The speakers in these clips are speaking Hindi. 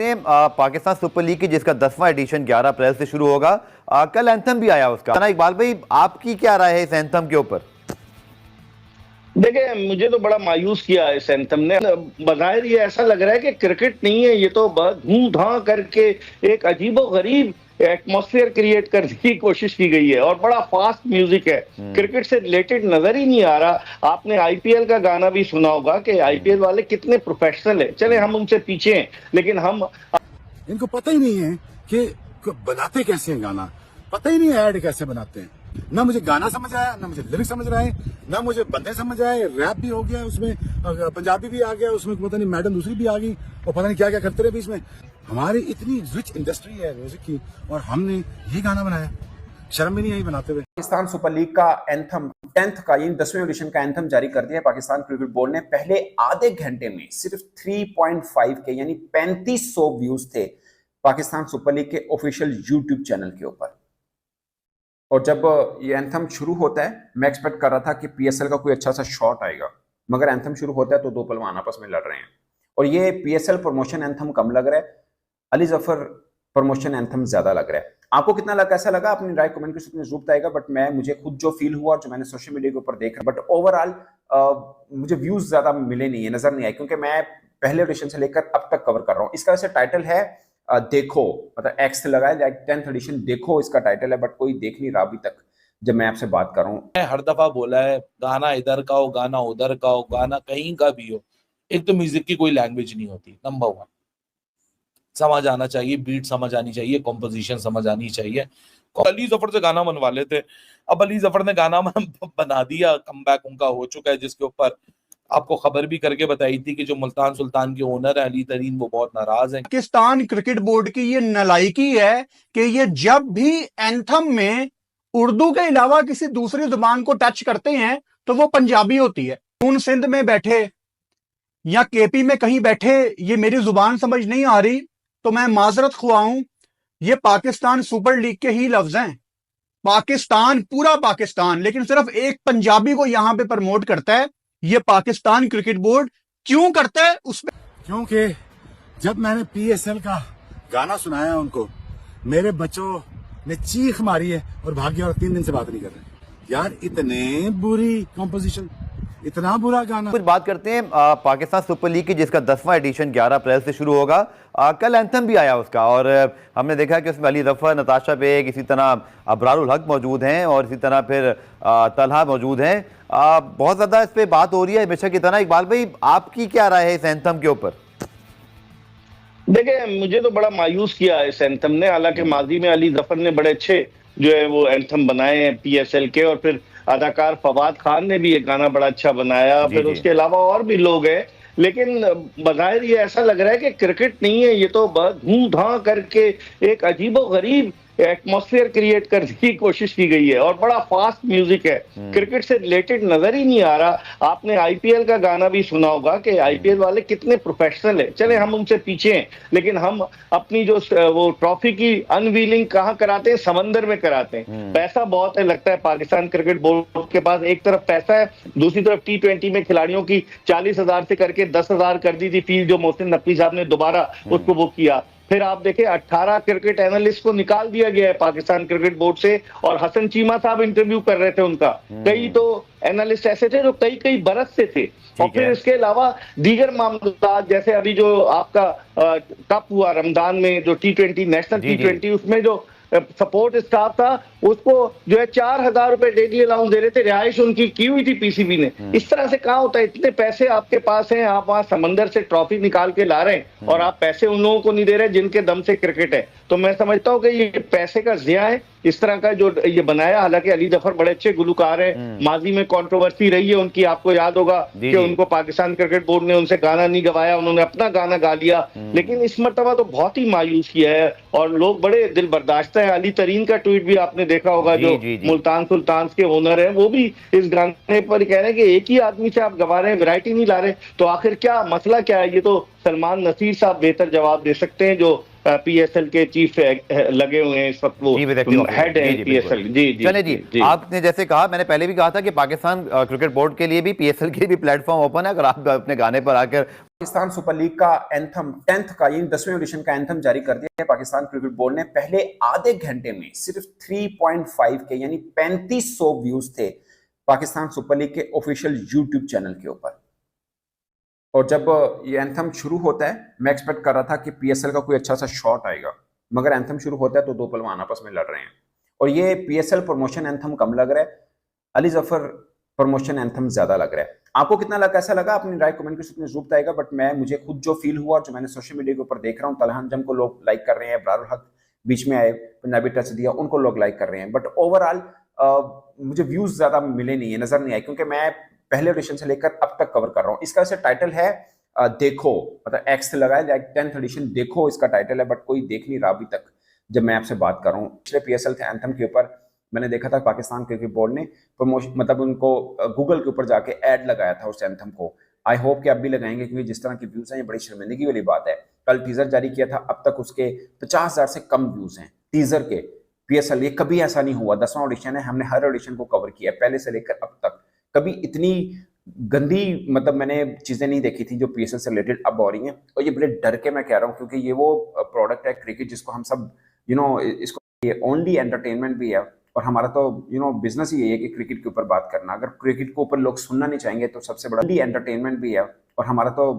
पाकिस्तान सुपर लीग की जिसका 10वां एडिशन 11 अप्रैल से शुरू होगा। कल एंथम भी आया उसका। इकबाल भाई, आपकी क्या राय है इस एंथम के ऊपर? देखिए, मुझे तो बड़ा मायूस किया है इस एंथम ने। बज़ाहिर ये ऐसा लग रहा है कि क्रिकेट नहीं है, ये तो धूम-धाम करके एक अजीबो-गरीब एटमॉस्फेयर क्रिएट करने की कोशिश की गई है और बड़ा फास्ट म्यूजिक है। क्रिकेट से रिलेटेड नजर ही नहीं आ रहा। आपने आईपीएल का गाना भी सुना होगा कि आईपीएल वाले कितने प्रोफेशनल है। चले हम उनसे पीछे हैं, लेकिन हम इनको पता ही नहीं है कि बनाते कैसे हैं गाना, पता ही नहीं है ऐड कैसे बनाते हैं। ना मुझे गाना समझ आया, ना मुझे लिरिक्स समझ रहे हैं, ना मुझे बंदे समझ आए। रैप भी हो गया उसमें, पंजाबी भी आ गया उसमें, पता नहीं मैडम दूसरी भी आ गई और पता नहीं क्या क्या करते रहे बीच में। हमारी इतनी रिच इंडस्ट्री है म्यूजिक की और हमने ये गाना बनाया, शर्म भी नहीं आई बनाते हुए। पाकिस्तान सुपर लीग का एंथम 10th का यानी 10वें एडिशन का एंथम जारी कर दिया पाकिस्तान क्रिकेट बोर्ड ने। पहले आधे घंटे में सिर्फ 3.5 के यानी 3500 व्यूज थे पाकिस्तान सुपर लीग के ऑफिशियल यूट्यूब चैनल के ऊपर। और जब ये एंथम शुरू होता है, मैं एक्सपेक्ट कर रहा था कि पीएसएल का कोई अच्छा सा शॉट आएगा, मगर एंथम शुरू होता है तो दो पहलवान आपस में लड़ रहे हैं और ये पीएसएल प्रमोशन एंथम कम लग रहा है, अली जफर प्रमोशन एंथम ज्यादा लग रहा है। आपको कितना लगा, कैसा लगा? अपनी राय कमेंट के में जरूर बताएगा। बट मुझे खुद जो फील हुआ और जो मैंने सोशल मीडिया के ऊपर देखा, बट ओवरऑल मुझे व्यूज ज्यादा मिले नहीं है, नजर नहीं आए, क्योंकि मैं पहले एडिशन से लेकर अब तक कवर कर रहा हूँ। इसका वैसे टाइटल है देखो, मतलब एक्स लगाए, लाइक 10th एडिशन देखो इसका टाइटल है, बट कोई देख नहीं रहा अभी तक जब मैं आपसे बात कर रहा हूँ। हर दफा बोला है गाना इधर का हो, गाना उधर का हो, गाना कहीं का भी हो। एक तो म्यूजिक की कोई लैंग्वेज नहीं होती, नंबर 1। समझ आना चाहिए, बीट समझ आनी चाहिए, कॉम्पोजिशन समझ आनी चाहिए। अली जफर से गाना बनवा लेते, अब अली जफर ने गाना बना दिया, कमबैक उनका हो चुका है, जिसके ऊपर आपको खबर भी करके बताई थी कि जो मुल्तान सुल्तान के ओनर है अली तरीन, वो बहुत नाराज हैं। पाकिस्तान क्रिकेट बोर्ड की ये नालायकी है कि ये जब भी एंथम में उर्दू के अलावा किसी दूसरी जुबान को टच करते हैं तो वो पंजाबी होती है। खून सिंध में बैठे या केपी में कहीं बैठे, ये मेरी जुबान समझ नहीं आ रही तो मैं माजरत खुआऊं, ये पाकिस्तान सुपर लीग के ही लफ्ज हैं। पाकिस्तान, पूरा पाकिस्तान, लेकिन सिर्फ एक पंजाबी को यहां पे प्रमोट करता है। ये पाकिस्तान क्रिकेट बोर्ड क्यों करता है उसमें? क्योंकि जब मैंने पीएसएल का गाना सुनाया उनको, मेरे बच्चों ने चीख मारी है और भाग गया और 3 दिन से बात नहीं कर रहे। यार इतने बुरी कॉम्पोजिशन, इतना बुरा गाना। कुछ बात करते हैं पाकिस्तान सुपर लीग की जिसका 10वां एडिशन 11 अप्रैल से शुरू होगा। कल एंथम भी आया उसका और हमने देखा कि उसमें अली जफर, नताशा बेग, इसी तरह अबरारुल हक मौजूद हैं और इसी तरह फिर तलहा मौजूद हैं। बहुत ज़्यादा इस पर बात हो रही है हमेशा की तरह। इकबाल भाई, आपकी क्या राय है इस एंथम के ऊपर? देखिए, मुझे तो बड़ा मायूस किया है इस एंथम ने। हालांकि माजी में अली जफर ने बड़े अच्छे जो है वो एंथम बनाए हैं पीएसएल के, और फिर अदाकार फवाद खान ने भी एक गाना बड़ा अच्छा बनाया, फिर उसके अलावा और भी लोग हैं। लेकिन बज़ाहिर ये ऐसा लग रहा है कि क्रिकेट नहीं है, ये तो धूम-धाम करके एक अजीबो-गरीब एटमॉस्फेयर क्रिएट करने की कोशिश की गई है और बड़ा फास्ट म्यूजिक है। क्रिकेट से रिलेटेड नजर ही नहीं आ रहा। आपने आईपीएल का गाना भी सुना होगा कि आईपीएल वाले कितने प्रोफेशनल है। चले हम उनसे पीछे हैं, लेकिन हम अपनी जो वो ट्रॉफी की अनवीलिंग कहाँ कराते हैं? समंदर में कराते हैं। पैसा बहुत है, लगता है पाकिस्तान क्रिकेट बोर्ड के पास। एक तरफ पैसा है, दूसरी तरफ T20 में खिलाड़ियों की 40,000 से करके 10,000 कर दी थी फीस, जो मोहसिन नकवी साहब ने दोबारा उसको वो किया। फिर आप देखें 18 क्रिकेट एनालिस्ट को निकाल दिया गया है पाकिस्तान क्रिकेट बोर्ड से, और हसन चीमा साहब इंटरव्यू कर रहे थे उनका। कई तो एनालिस्ट ऐसे थे जो कई बरस से थे। और फिर इसके अलावा दीगर मामला, जैसे अभी जो आपका कप हुआ रमजान में, जो T20 नेशनल T20, उसमें जो सपोर्ट स्टाफ था उसको जो है 4,000 रुपए डेली अलाउंस दे रहे थे, रिहाइश उनकी की हुई थी पीसीबी ने। इस तरह से कहाँ होता है? इतने पैसे आपके पास हैं, आप वहां समंदर से ट्रॉफी निकाल के ला रहे हैं और आप पैसे उन लोगों को नहीं दे रहे जिनके दम से क्रिकेट है। तो मैं समझता हूँ कि ये पैसे का ज़िया है इस तरह का जो ये बनाया। हालांकि अली जफर बड़े अच्छे गुलकार हैं, माजी में कंट्रोवर्सी रही है उनकी, आपको याद होगा कि उनको पाकिस्तान क्रिकेट बोर्ड ने उनसे गाना नहीं गवाया, उन्होंने अपना गाना गा लिया। लेकिन इस मर्तबा तो बहुत ही मायूस किया है और लोग बड़े दिल बर्दाश्त है। अली तरीन का ट्वीट भी आपने देखा होगा, जो मुल्तान सुल्तान के ओनर है, वो भी इस गाने पर कह रहे हैं कि एक ही आदमी से आप गवा रहे हैं, वैरायटी नहीं ला रहे। तो आखिर क्या मसला क्या है? ये तो सलमान नसीर साहब बेहतर जवाब दे सकते हैं, जो पीएसएल के चीफ लगे हुए हैं इस वक्त, वो हेड है पीएसएल। चले जी, आपने जैसे कहा, मैंने पहले भी कहा था कि पाकिस्तान क्रिकेट बोर्ड के लिए भी, पीएसएल के लिए भी प्लेटफॉर्म ओपन है। अगर आप अपने गाने पर आकर पाकिस्तान सुपर लीग का एंथम 10th का यानी 10वें एडिशन का एंथम जारी कर दिया है पाकिस्तान क्रिकेट बोर्ड ने। पहले आधे घंटे में सिर्फ 3.5 के यानी 3500 व्यूज थे पाकिस्तान सुपर लीग के ऑफिशियल यूट्यूब चैनल के ऊपर। और जब ये एंथम शुरू होता है मैं एक्सपेक्ट कर रहा था कि पीएसएल का कोई अच्छा सा शॉट आएगा, मगर एंथम शुरू होता है तो दो पहलवान आपस में लड़ रहे हैं और ये पीएसएल प्रमोशन एंथम कम लग रहा है, अली जफर प्रमोशन एंथम ज्यादा लग रहा है। आपको कितना लगा, कैसा लगा, अपनी राय कमेंट के सेक्शन में जरूर बताइएगा। बट मुझे खुद जो फील हुआ, जो मैंने सोशल मीडिया के ऊपर देख रहा हूँ, तलहा अंजम को लोग लाइक कर रहे हैं, अबरारुल हक बीच में आए, पंजाबी टच दिया, उनको लोग लाइक कर रहे हैं। बट ओवरऑल मुझे व्यूज ज्यादा मिले नहीं है, नजर नहीं आए, क्योंकि मैं पहले एडिशन से लेकर अब तक कवर कर रहा हूँ। इसका वैसे टाइटल है देखो, मतलब एक्स लगाए, लाइक 10th एडिशन देखो इसका टाइटल है, बट कोई देख नहीं रहा अभी तक जब मैं आपसे बात कर रहा हूँ। पिछले पीएसएल के एंथम के ऊपर मैंने देखा था पाकिस्तान क्रिकेट बोर्ड ने प्रमोशन, मतलब उनको गूगल के ऊपर जाके ऐड लगाया था उस एंथम को। आई होप कि अब भी लगाएंगे, क्योंकि जिस तरह की व्यूज हैं ये बड़ी शर्मिंदगी वाली बात है। कल टीजर जारी किया था, अब तक उसके 50,000 से कम व्यूज हैं टीजर के। पीएसएल ये कभी ऐसा नहीं हुआ, 10वां ऑडिशन है, हमने हर ऑडिशन को कवर किया पहले से लेकर अब तक। कभी इतनी गंदी मतलब मैंने चीजें नहीं देखी थी जो पीएसएल से रिलेटेड अब हो रही हैं। और ये बड़े डर के मैं कह रहा हूँ, क्योंकि ये वो प्रोडक्ट है क्रिकेट जिसको हम सब इसको ये ओनली एंटरटेनमेंट भी है, और हमारा तो बिजनेस ही है कि क्रिकेट के ऊपर बात करना। अगर क्रिकेट के ऊपर लोग सुनना नहीं चाहेंगे तो सबसे बड़ा एंटरटेनमेंट भी है, और हमारा तो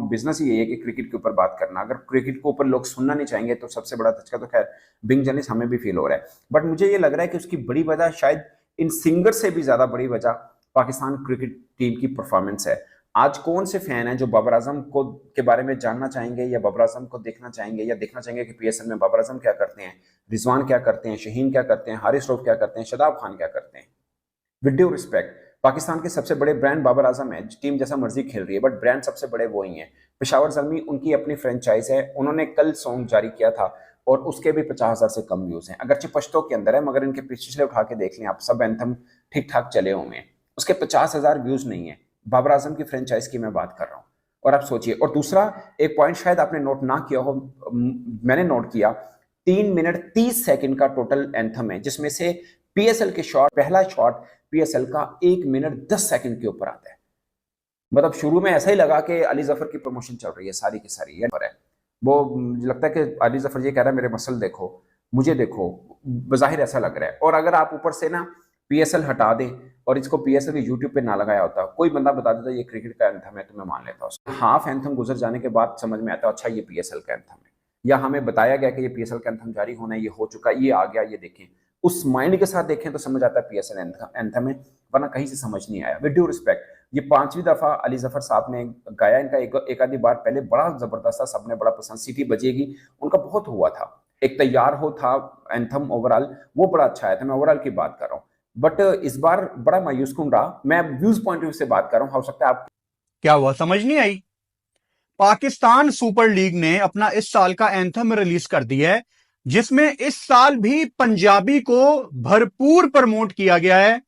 बिजनेस ही है कि क्रिकेट के ऊपर बात करना। अगर क्रिकेट के ऊपर लोग सुनना नहीं चाहेंगे तो सबसे बड़ा धचका तो खैर बिंग जर्नलिस्ट हमें भी फील हो रहा है। बट मुझे ये लग रहा है कि उसकी बड़ी वजह शायद इन सिंगर से भी ज्यादा बड़ी वजह पाकिस्तान क्रिकेट टीम की परफॉर्मेंस है। आज कौन से फैन हैं जो बाबर आजम को के बारे में जानना चाहेंगे या बाबर आजम को देखना चाहेंगे, या देखना चाहेंगे कि पीएसएल में बाबर आजम क्या करते हैं, रिजवान क्या करते हैं, शहीन क्या करते हैं, हारिस रऊफ क्या करते हैं, शदाब खान क्या करते हैं। विद ड्यू रिस्पेक्ट, पाकिस्तान के सबसे बड़े ब्रांड बाबर आजम है, टीम जैसा मर्जी खेल रही है, बट ब्रांड सबसे बड़े वो ही हैं। पेशावर ज़ल्मी उनकी अपनी फ्रेंचाइज है, उन्होंने कल सॉन्ग जारी किया था और उसके भी 50,000 से कम व्यूज हैं। अगरचे पश्तों के अंदर है, मगर इनके पिछले उठा के देख लें आप, सब एंथम ठीक ठाक चले हुए हैं, उसके 50,000 व्यूज नहीं है। बाबर आजम की फ्रेंचाइज की मैं बात कर रहा हूँ, और आप सोचिए। और दूसरा एक पॉइंट शायद आपने नोट ना किया हो, मैंने नोट किया, 3 मिनट 30 सेकंड का टोटल एंथम है, जिसमें से पीएसएल के शॉट, पहला शॉट पीएसएल का 1 मिनट 10 सेकंड के ऊपर आता है। मतलब शुरू में ऐसा ही लगा कि अली जफर की प्रमोशन चल रही है सारी की सारी है। वो मुझे लगता है कि अली जफर ये कह रहा है मेरे मसल देखो, मुझे देखो, बज़ाहिर ऐसा लग रहा है। और अगर आप ऊपर से ना पीएसएल हटा दे और इसको पीएसएल के यूट्यूब पे ना लगाया होता, कोई बंदा बता देता ये क्रिकेट का एंथम है, तो मैं मान लेता हूँ। हाफ एंथम गुजर जाने के बाद समझ में आता अच्छा ये पीएसएल का एंथम है, या हमें बताया गया कि ये पीएसएल का एंथम जारी होना है, ये हो चुका, ये आ गया, ये देखें, उस माइंड के साथ देखें तो समझ आता है पीएसएल एंथम है, वरना कहीं से समझ नहीं आया। विद ड्यू रिस्पेक्ट, ये 5वीं दफा अली जफर साहब ने गाया, इनका एक आधी बार पहले बड़ा जबरदस्त था, सबने बड़ा पसंद, सिटी बजेगी उनका बहुत हुआ था, एक तैयार हो था एंथम, ओवरऑल वो बड़ा अच्छा आया था, मैं ओवरऑल की बात कर रहा हूँ। बट इस बार बड़ा मायूस कौन रहा, मैं व्यूज पॉइंट ऑफ व्यू से बात कर रहा हूं, हो सकता है आप क्या हुआ समझ नहीं आई। पाकिस्तान सुपर लीग ने अपना इस साल का एंथम रिलीज कर दिया है, जिसमें इस साल भी पंजाबी को भरपूर प्रमोट किया गया है।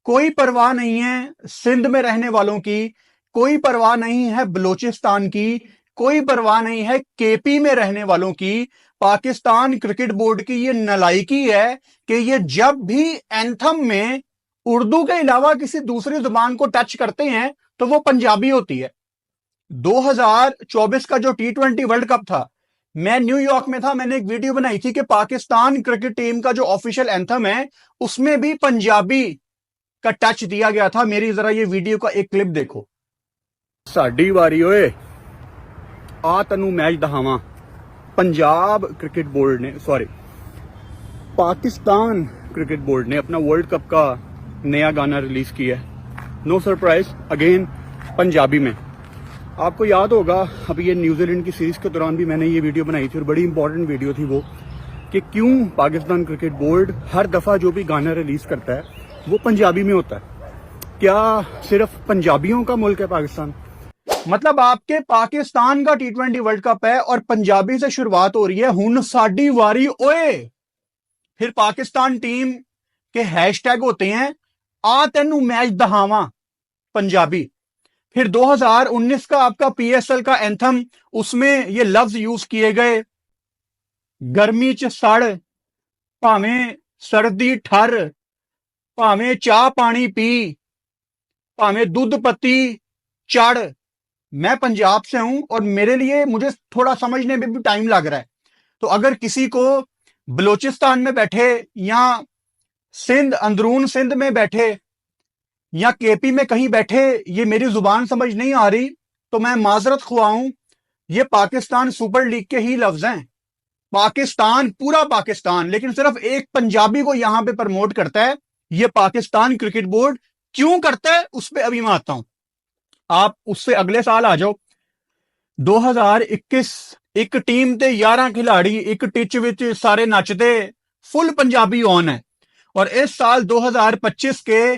कोई परवाह नहीं है सिंध में रहने वालों की, कोई परवाह नहीं है बलोचिस्तान की, कोई परवाह नहीं है केपी में रहने वालों की। पाकिस्तान क्रिकेट बोर्ड की ये नालायकी है कि ये जब भी एंथम में उर्दू के अलावा किसी दूसरी जुबान को टच करते हैं तो वो पंजाबी होती है। 2024 का जो T20 वर्ल्ड कप था, मैं न्यूयॉर्क में था, मैंने एक वीडियो बनाई थी कि पाकिस्तान क्रिकेट टीम का जो ऑफिशियल एंथम है उसमें भी पंजाबी का टच दिया गया था। मेरी जरा ये वीडियो का एक क्लिप देखो। साडी वारी ओए, आ तनु मैच दहावा। पंजाब क्रिकेट बोर्ड ने, सॉरी पाकिस्तान क्रिकेट बोर्ड ने अपना वर्ल्ड कप का नया गाना रिलीज किया है, नो सरप्राइज, अगेन पंजाबी में। आपको याद होगा अभी ये न्यूजीलैंड की सीरीज के दौरान भी मैंने ये वीडियो बनाई थी, और बड़ी इंपॉर्टेंट वीडियो थी वो, कि क्यों पाकिस्तान क्रिकेट बोर्ड हर दफा जो भी गाना रिलीज करता है वो पंजाबी में होता है। क्या सिर्फ पंजाबियों का मुल्क है पाकिस्तान? मतलब आपके पाकिस्तान का T20 वर्ल्ड कप है और पंजाबी से शुरुआत हो रही है, हुन साडी वारी ओए। फिर पाकिस्तान टीम के हैशटैग होते हैं आ तेनू मैच दहावा पंजाबी। फिर 2019 का आपका पीएसएल का एंथम, उसमें ये लफ्ज यूज किए गए, गर्मी च सड़, भावें सर्दी ठर, भावें चाह पानी पी, भावें दुध पत्ती चढ़, मैं पंजाब से हूं और मेरे लिए मुझे थोड़ा समझने में भी टाइम लग रहा है। तो अगर किसी को बलोचिस्तान में बैठे या सिंध, अंदरून सिंध में बैठे या केपी में कहीं बैठे ये मेरी जुबान समझ नहीं आ रही, तो मैं माजरत खुआऊं, ये पाकिस्तान सुपर लीग के ही लफ्ज हैं। पाकिस्तान, पूरा पाकिस्तान, लेकिन सिर्फ एक पंजाबी को यहां पे प्रमोट करता है। ये पाकिस्तान क्रिकेट बोर्ड क्यों करता है उस पर अभी मैं आता हूं। आप उससे अगले साल आ जाओ, 2021, एक टीम ते 11 खिलाड़ी, एक टिच विच सारे नचते, फुल पंजाबी ऑन है। और इस साल 2025 के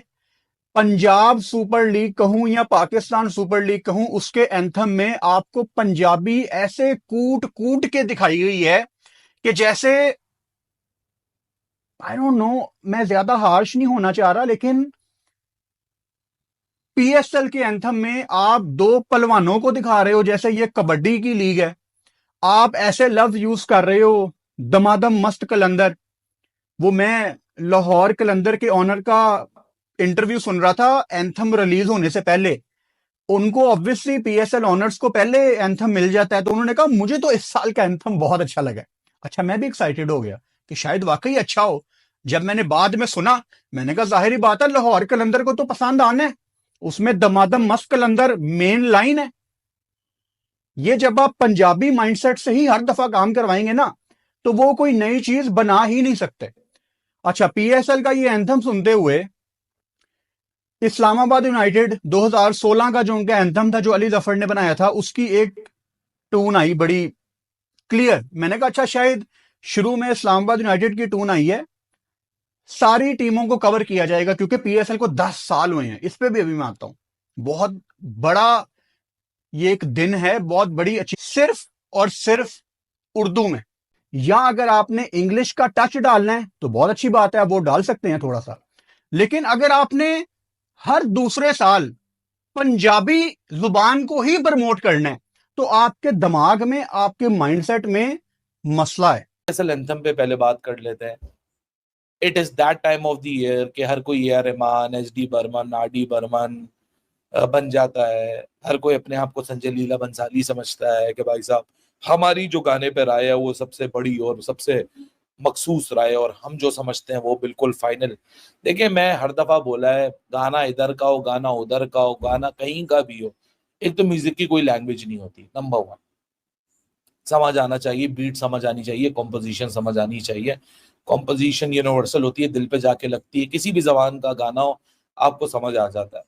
पंजाब सुपर लीग कहूं या पाकिस्तान सुपर लीग कहूं, उसके एंथम में आपको पंजाबी ऐसे कूट कूट के दिखाई गई है कि जैसे, आई डोंट नो, मैं ज्यादा हार्श नहीं होना चाह रहा, लेकिन पीएसएल के एंथम में आप दो पहलवानों को दिखा रहे हो जैसे ये कबड्डी की लीग है। आप ऐसे लफ्ज यूज कर रहे हो, दमादम मस्त कलंदर। वो मैं लाहौर कलंदर के ऑनर का इंटरव्यू सुन रहा था एंथम रिलीज होने से पहले। उनको ऑब्वियसली पीएसएल ऑनर्स को पहले एंथम मिल जाता है, तो उन्होंने कहा मुझे तो इस साल का एंथम बहुत अच्छा लगा। अच्छा, मैं भी एक्साइटेड हो गया कि शायद वाकई अच्छा हो। जब मैंने बाद में सुना, मैंने कहा जाहिर बात है लाहौर कलंदर को तो पसंद आना है, उसमें दमादम मस्त कलंदर मेन लाइन है। ये जब आप पंजाबी माइंडसेट से ही हर दफा काम करवाएंगे ना, तो वो कोई नई चीज बना ही नहीं सकते। अच्छा, पीएसएल का ये एंथम सुनते हुए इस्लामाबाद यूनाइटेड 2016 का जो उनका एंथम था, जो अली जफर ने बनाया था, उसकी एक टून आई बड़ी क्लियर। मैंने कहा अच्छा, शायद शुरू में इस्लामाबाद यूनाइटेड की टून आई है, सारी टीमों को कवर किया जाएगा, क्योंकि पीएसएल को 10 साल हुए हैं। इस पे भी अभी मैं आता हूं। बहुत बड़ा ये एक दिन है, बहुत बड़ी अच्छी, सिर्फ और सिर्फ उर्दू में। या अगर आपने इंग्लिश का टच डालना है तो बहुत अच्छी बात है, आप वो डाल सकते हैं थोड़ा सा। लेकिन अगर आपने हर दूसरे साल पंजाबी जुबान को ही प्रमोट करना है, तो आपके दिमाग में, आपके माइंडसेट में मसला है। ऐसे एंथम पे पहले बात कर लेते हैं। It is that time of the year कि हर कोई ए आर रहमान, एस डी बर्मन, आर डी बर्मन बन जाता है। हर कोई अपने आप को संजय लीला बंसाली समझता है कि भाई साहब हमारी जो गाने पे राय है वो सबसे बड़ी और सबसे मखसूस राय है, और हम जो समझते हैं वो बिल्कुल फाइनल। देखिए, मैं हर दफा बोला है, गाना इधर का हो, गाना उधर का हो, गाना कहीं का भी हो, एक तो म्यूजिक की कोई लैंग्वेज नहीं होती। नंबर 1, समझ आना चाहिए, बीट समझ आनी चाहिए, कॉम्पोजिशन समझ आनी चाहिए। कॉम्पोजिशन यूनिवर्सल होती है, दिल पे जाके लगती है। किसी भी जबान का गाना हो, आपको समझ आ जाता है।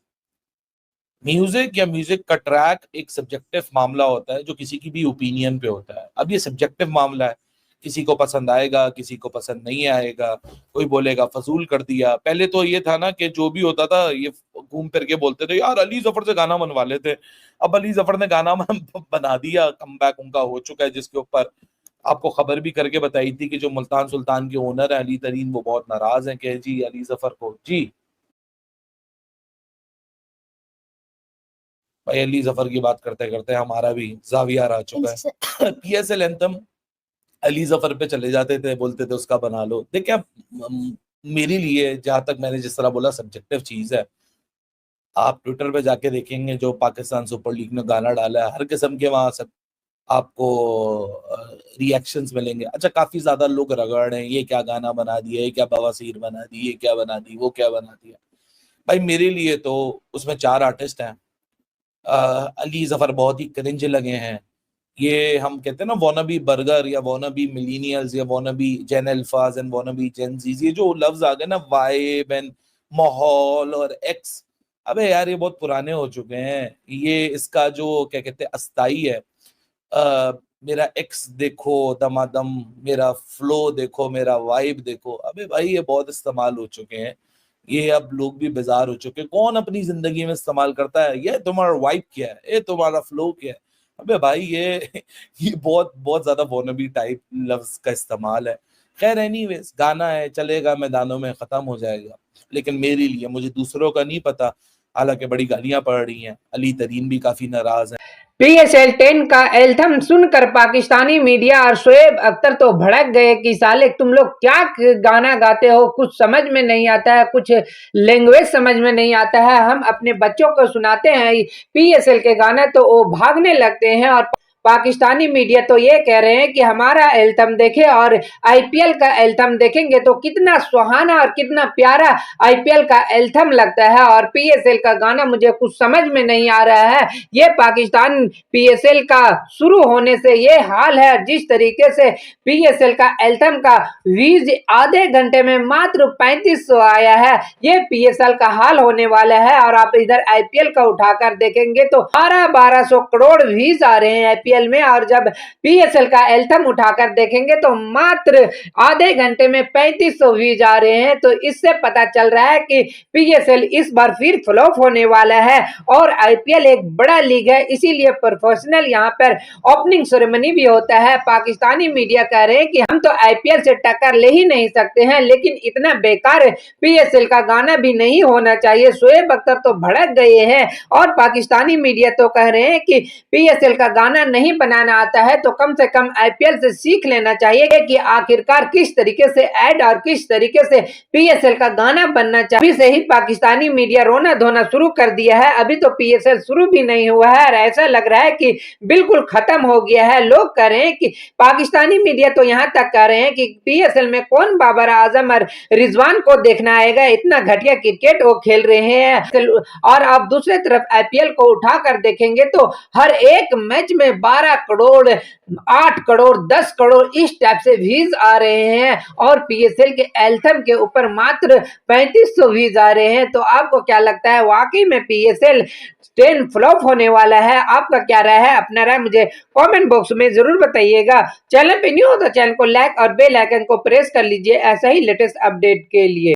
म्यूजिक या म्यूजिक का ट्रैक एक सब्जेक्टिव मामला होता है, जो किसी की भी ओपिनियन पे होता है। अब ये सब्जेक्टिव मामला है, किसी को पसंद आएगा, किसी को पसंद नहीं आएगा, कोई बोलेगा फजूल कर दिया। पहले तो ये था ना कि जो भी होता था ये घूम फिर के बोलते थे यार अली जफर से गाना बनवा लेते। अब अली जफर ने गाना बना दिया, कमबैक उनका हो चुका है, जिसके ऊपर आपको खबर भी करके बताई थी कि जो मुल्तान सुल्तान के ओनर है अली तरीन, वो बहुत नाराज हैं कि जी अली जफर को, जी भाई अली जफर की बात करते करते हमारा भी जाविया आ चुका है। पीएसएल एंथम अली जफर पे चले जाते थे, बोलते थे उसका बना लो। देखिए, मेरे लिए जहां तक मैंने जिस तरह बोला सब्जेक्टिव चीज है। आप ट्विटर पे जाके देखेंगे जो पाकिस्तान सुपर लीग ने गाना डाला है, हर किस्म के वहां सब आपको रिएक्शंस मिलेंगे। अच्छा, काफी ज्यादा लोग रगड़ रहे हैं, ये क्या गाना बना दिया, ये क्या बवासीर बना दी, ये क्या बना दी, वो क्या बना दिया। भाई मेरे लिए तो उसमें 4 आर्टिस्ट हैं। अली जफर बहुत ही क्रिंज लगे हैं। ये हम कहते हैं ना वॉनाबी बर्गर या वॉनाबी मिलीनियल्स या वॉनाबी जेन अल्फाज एंड वॉनाबी जेन जीज, ये जो लफ्ज आ गए ना, वाइब एंड माहौल और एक्स, अबे यार ये बहुत पुराने हो चुके हैं। ये इसका जो क्या कहते हैं अस्थाई है। मेरा एक्स देखो दमादम, मेरा फ्लो देखो, मेरा वाइब देखो, अबे भाई ये बहुत इस्तेमाल हो चुके हैं। ये अब लोग भी बेजार हो चुके हैं। कौन अपनी जिंदगी में इस्तेमाल करता है ये तुम्हारा वाइब क्या है, ये तुम्हारा फ्लो क्या है। अबे भाई ये बहुत बहुत ज्यादा वॉनबी टाइप लफ्ज का इस्तेमाल है। खैर एनीवेज, गाना है, चलेगा, मैदानों में खत्म हो जाएगा। लेकिन मेरे लिए, मुझे दूसरों का नहीं पता, हालांकि बड़ी गालियां पड़ रही हैं, अली तरीन भी काफी नाराज है। PSL 10 का एल्थम सुनकर पाकिस्तानी मीडिया और शोएब अख्तर तो भड़क गए कि साले तुम लोग क्या गाना गाते हो, कुछ समझ में नहीं आता है, कुछ लैंग्वेज समझ में नहीं आता है। हम अपने बच्चों को सुनाते हैं PSL के गाने तो वो भागने लगते हैं। और पाकिस्तानी मीडिया तो ये कह रहे हैं कि हमारा एल्थम देखें और IPL का एल्थम देखेंगे तो कितना सुहाना और कितना प्यारा IPL का एल्थम लगता है। और PSL का गाना मुझे कुछ समझ में नहीं आ रहा है। ये पाकिस्तान PSL का शुरू होने से ये हाल है। जिस तरीके से PSL का एल्थम का व्यूज आधे घंटे में मात्र 3500 आया है, ये PSL का हाल होने वाला है। और आप इधर IPL का उठाकर देखेंगे तो 1200 करोड़ व्यूज आ रहे हैं IPL में। और जब PSL का एल्थम उठाकर देखेंगे तो मात्र आधे घंटे में 3500 व्यूज आ रहे हैं। तो इससे पता चल रहा है कि PSL इस बार फिर फ्लॉप होने वाला है। और IPL एक बड़ा लीग है, इसीलिए प्रोफेशनल यहाँ पर ओपनिंग सेरेमनी भी होता है। पाकिस्तानी मीडिया कह रहे हैं कि हम तो IPL से टक्कर ले ही नहीं सकते हैं, लेकिन इतना बेकार PSL का गाना भी नहीं होना चाहिए। शोएब अख्तर तो भड़क गए हैं और पाकिस्तानी मीडिया तो कह रहे हैं कि PSL का गाना नहीं बनाना आता है तो कम से कम IPL से सीख लेना चाहिए कि आखिरकार किस तरीके से ऐड और किस तरीके से PSL का गाना बनना चाहिए। अभी से ही पाकिस्तानी मीडिया रोना धोना शुरू कर दिया है। अभी तो PSL शुरू भी नहीं हुआ है और ऐसा लग रहा है कि बिल्कुल खत्म हो गया है। लोग कह रहे हैं कि पाकिस्तानी मीडिया तो यहाँ तक कह रहे हैं कि PSL में कौन बाबर आजम और रिजवान को देखना आएगा, इतना घटिया क्रिकेट वो खेल रहे हैं। और आप दूसरी तरफ IPL को उठाकर देखेंगे तो हर एक मैच में 12 करोड़ 8 करोड़ 10 करोड़ इस टाइप से व्यूज आ रहे हैं। और PSL के एल्थम के ऊपर मात्र 3500 व्यूज आ रहे हैं। तो आपको क्या लगता है, वाकई में PSL 10 फ्लॉप होने वाला है? आपका क्या राय है? अपना राय मुझे कमेंट बॉक्स में जरूर बताइएगा। चैनल पे न्यू हो तो चैनल को लाइक और बेल आइकन को प्रेस कर लीजिए ऐसा ही लेटेस्ट अपडेट के लिए।